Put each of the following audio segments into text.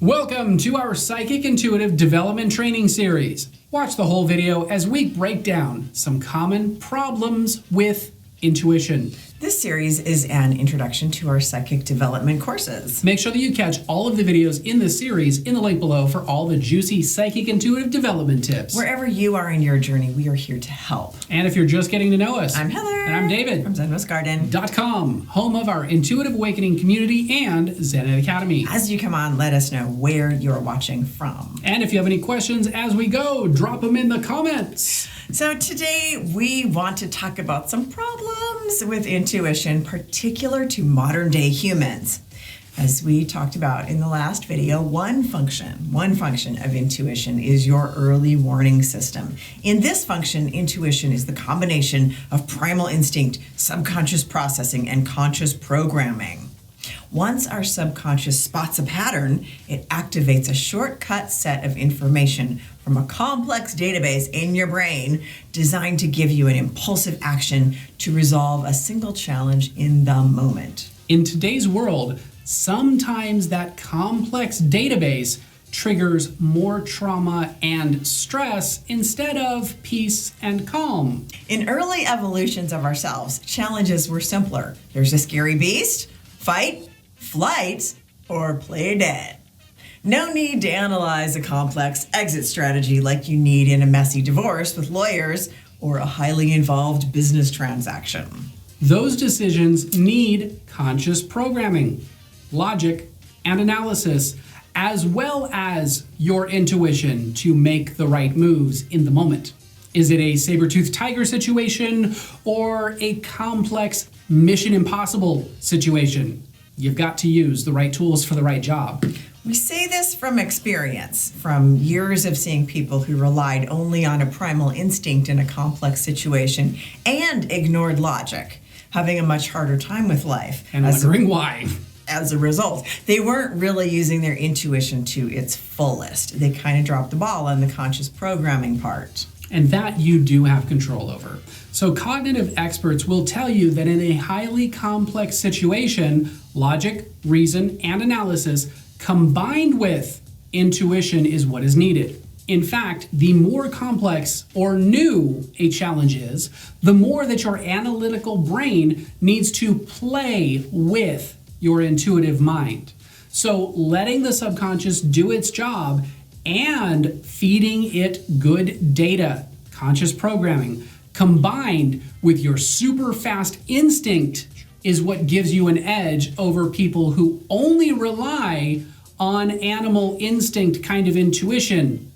Welcome to our Psychic Intuitive Development Training Series. Watch the whole video as we break down some common problems with intuition. This series is an introduction to our psychic development courses. Make sure that you catch all of the videos in this series in the link below for all the juicy psychic intuitive development tips. Wherever you are in your journey, we are here to help. And if you're just getting to know us, I'm Heather. And I'm David. From ZenWestGarden.com, home of our Intuitive Awakening community and Zen Academy. As you come on, let us know where you're watching from. And if you have any questions as we go, drop them in the comments. So today we want to talk about some problems with intuition, particular to modern day humans. As we talked about in the last video, one function of intuition is your early warning system. In this function, intuition is the combination of primal instinct, subconscious processing, and conscious programming. Once our subconscious spots a pattern, it activates a shortcut set of information from a complex database in your brain designed to give you an impulsive action to resolve a single challenge in the moment. In today's world, sometimes that complex database triggers more trauma and stress instead of peace and calm. In early evolutions of ourselves, challenges were simpler. There's a scary beast, fight, flight, or play dead. No need to analyze a complex exit strategy like you need in a messy divorce with lawyers or a highly involved business transaction. Those decisions need conscious programming, logic, and analysis, as well as your intuition to make the right moves in the moment. Is it a saber-toothed tiger situation or a complex Mission Impossible situation? You've got to use the right tools for the right job. We say this from experience, from years of seeing people who relied only on a primal instinct in a complex situation and ignored logic, having a much harder time with life. And wondering why. As a result, they weren't really using their intuition to its fullest. They kind of dropped the ball on the conscious programming part. And that you do have control over. So cognitive experts will tell you that in a highly complex situation, logic, reason, and analysis combined with intuition is what is needed. In fact, the more complex or new a challenge is, the more that your analytical brain needs to play with your intuitive mind. So letting the subconscious do its job and feeding it good data, conscious programming, combined with your super fast instinct is what gives you an edge over people who only rely on animal instinct kind of intuition.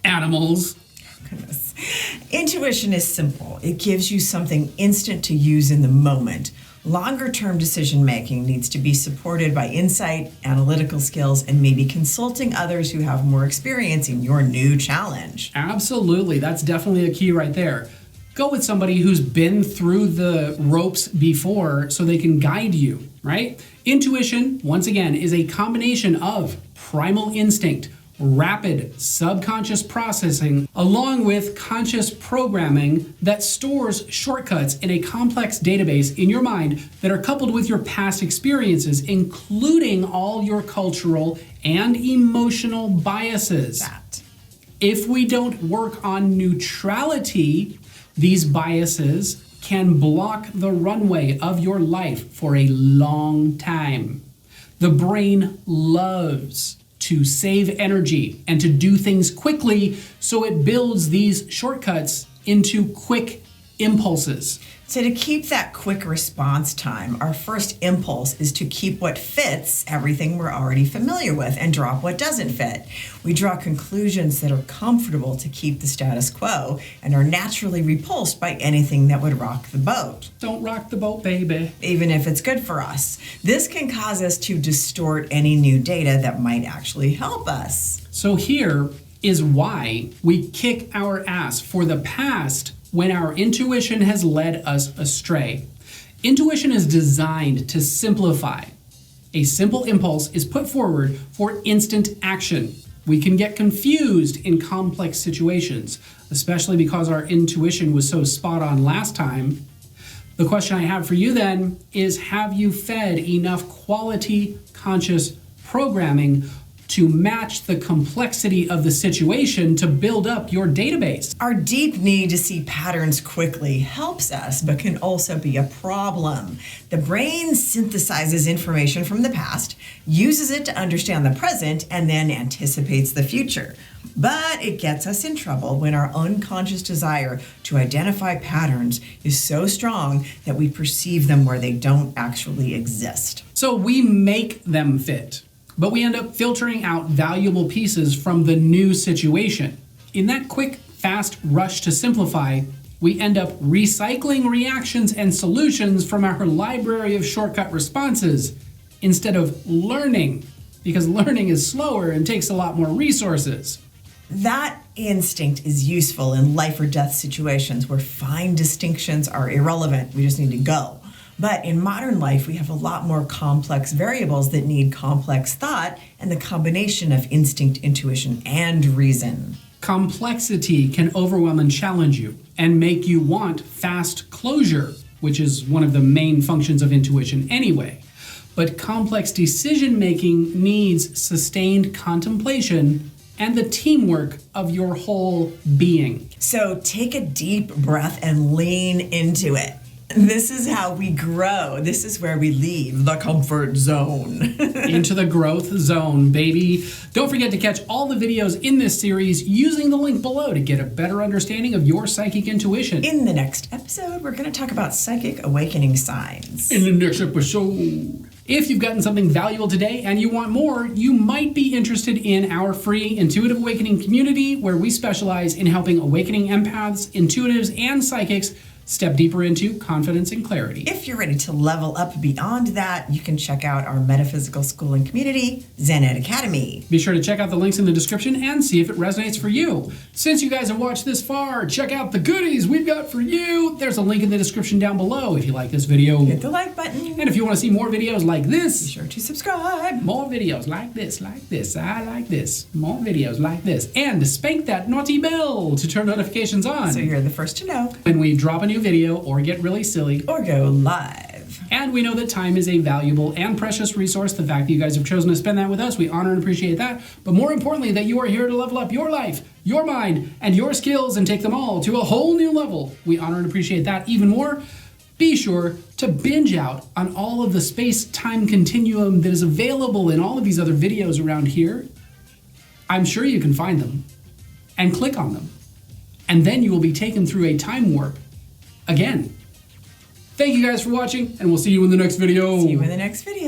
Animals. Goodness. Intuition is simple. It gives you something instant to use in the moment. Longer-term decision-making needs to be supported by insight, analytical skills, and maybe consulting others who have more experience in your new challenge. Absolutely. That's definitely a key right there. Go with somebody who's been through the ropes before so they can guide you, right? Intuition, once again, is a combination of primal instinct, rapid subconscious processing, along with conscious programming that stores shortcuts in a complex database in your mind that are coupled with your past experiences, including all your cultural and emotional biases. If we don't work on neutrality, these biases can block the runway of your life for a long time. The brain loves to save energy and to do things quickly, so it builds these shortcuts into quick impulses. So to keep that quick response time, our first impulse is to keep what fits everything we're already familiar with and drop what doesn't fit. We draw conclusions that are comfortable to keep the status quo and are naturally repulsed by anything that would rock the boat. Don't rock the boat, baby. Even if it's good for us. This can cause us to distort any new data that might actually help us. So here is why we kick our ass for the past when our intuition has led us astray. Intuition is designed to simplify. A simple impulse is put forward for instant action. We can get confused in complex situations, especially because our intuition was so spot on last time. The question I have for you then is, have you fed enough quality conscious programming to match the complexity of the situation to build up your database. Our deep need to see patterns quickly helps us, but can also be a problem. The brain synthesizes information from the past, uses it to understand the present, and then anticipates the future. But it gets us in trouble when our unconscious desire to identify patterns is so strong that we perceive them where they don't actually exist. So we make them fit, but we end up filtering out valuable pieces from the new situation. In that quick, fast rush to simplify, we end up recycling reactions and solutions from our library of shortcut responses instead of learning, because learning is slower and takes a lot more resources. That instinct is useful in life or death situations where fine distinctions are irrelevant. We just need to go. But in modern life, we have a lot more complex variables that need complex thought and the combination of instinct, intuition, and reason. Complexity can overwhelm and challenge you and make you want fast closure, which is one of the main functions of intuition anyway. But complex decision-making needs sustained contemplation and the teamwork of your whole being. So take a deep breath and lean into it. This is how we grow. This is where we leave the comfort zone. Into the growth zone, baby. Don't forget to catch all the videos in this series using the link below to get a better understanding of your psychic intuition. In the next episode, we're going to talk about psychic awakening signs. In the next episode. If you've gotten something valuable today and you want more, you might be interested in our free Intuitive Awakening community, where we specialize in helping awakening empaths, intuitives, and psychics step deeper into confidence and clarity. If you're ready to level up beyond that, you can check out our metaphysical schooling community, Zen Academy. Be sure to check out the links in the description and see if it resonates for you. Since you guys have watched this far, check out the goodies we've got for you. There's a link in the description down below if you like this video. Hit the like button. And if you want to see more videos like this, be sure to subscribe. More videos like this, I like this. More videos like this. And spank that naughty bell to turn notifications on, so you're the first to know when we drop a new video or get really silly or go live. And we know that time is a valuable and precious resource. The fact that you guys have chosen to spend that with us, we honor and appreciate that. But more importantly, that you are here to level up your life, your mind, and your skills and take them all to a whole new level. We honor and appreciate that even more. Be sure to binge out on all of the space-time continuum that is available in all of these other videos around here. I'm sure you can find them. And click on them. And then you will be taken through a time warp again. Thank you guys for watching, and we'll see you in the next video. See you in the next video.